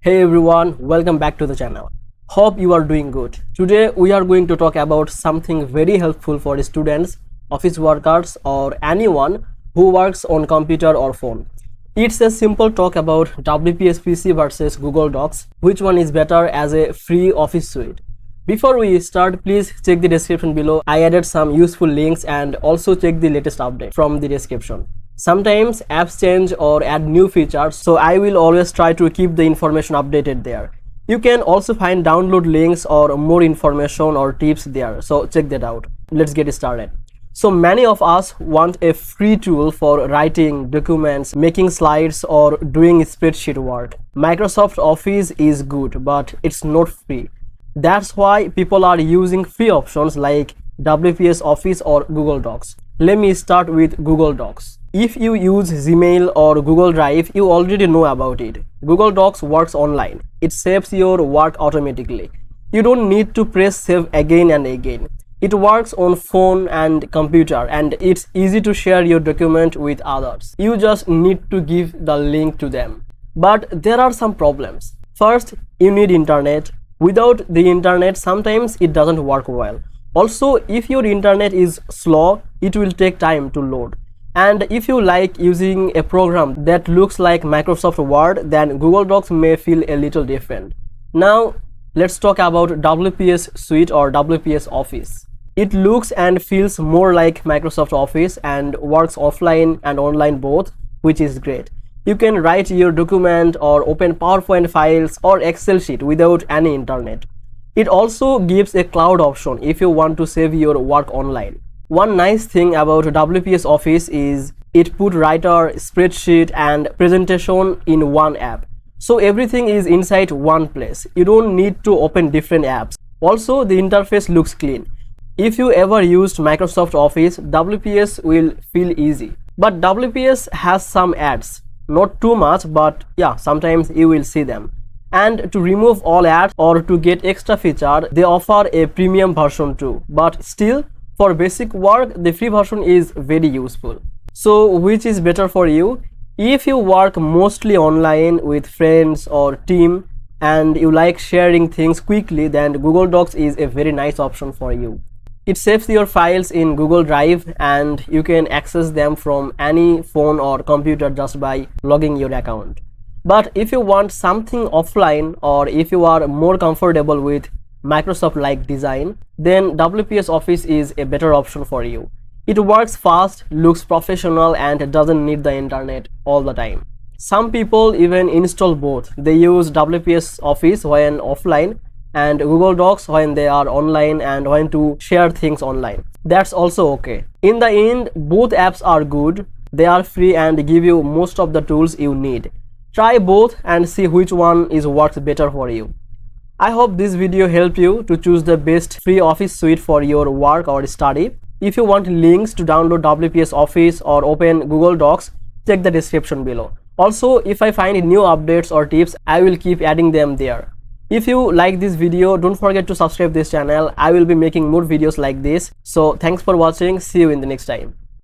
Hey everyone, welcome back to the channel. Hope you are doing good. Today we are going to talk about something very helpful for students, office workers or anyone who works on computer or phone. It's a simple talk about WPS PC versus Google Docs, which one is better as a free office suite. Before we start, please check the description below. I added some useful links and also check the latest update from the description. Sometimes apps change or add new features, so I will always try to keep the information updated there. You can also find download links or more information or tips there, so check that out. Let's get started. So many of us want a free tool for writing documents, making slides or doing spreadsheet work. Microsoft Office is good, but it's not free. That's why people are using free options like WPS Office or Google Docs. Let me start with Google Docs. If you use Gmail or Google Drive, you already know about it. Google Docs works online. It saves your work automatically. You don't need to press save again and again. It works on phone and computer, and it's easy to share your document with others. You just need to give the link to them. But there are some problems. First, you need internet. Without the internet, sometimes it doesn't work well. Also, if your internet is slow, it will take time to load. And if you like using a program that looks like Microsoft Word, then Google Docs may feel a little different. Now, let's talk about WPS Suite or WPS Office. It looks and feels more like Microsoft Office and works offline and online both, which is great. You can write your document or open PowerPoint files or Excel sheet without any internet. It also gives a cloud option if you want to save your work online. One nice thing about WPS Office is it put writer, spreadsheet and presentation in one app. So everything is inside one place. You don't need to open different apps. Also, the interface looks clean. If you ever used Microsoft Office, WPS will feel easy. But WPS has some ads. Not too much, but yeah, sometimes you will see them. And to remove all ads or to get extra feature, they offer a premium version too. But still, for basic work, the free version is very useful. So which is better for you? If you work mostly online with friends or team and you like sharing things quickly, then Google Docs is a very nice option for you. It saves your files in Google Drive and you can access them from any phone or computer just by logging your account. But if you want something offline or if you are more comfortable with Microsoft-like design, then WPS Office is a better option for you. It works fast, looks professional and doesn't need the internet all the time. Some people even install both. They use WPS Office when offline and Google Docs when they are online and when to share things online. That's also okay. In the end, both apps are good. They are free and give you most of the tools you need. Try both and see which one works better for you. I hope this video helped you to choose the best free office suite for your work or study. If you want links to download WPS Office or open Google Docs, check the description below. Also, if I find new updates or tips, I will keep adding them there. If you like this video, don't forget to subscribe this channel. I will be making more videos like this. So thanks for watching. See you in the next time.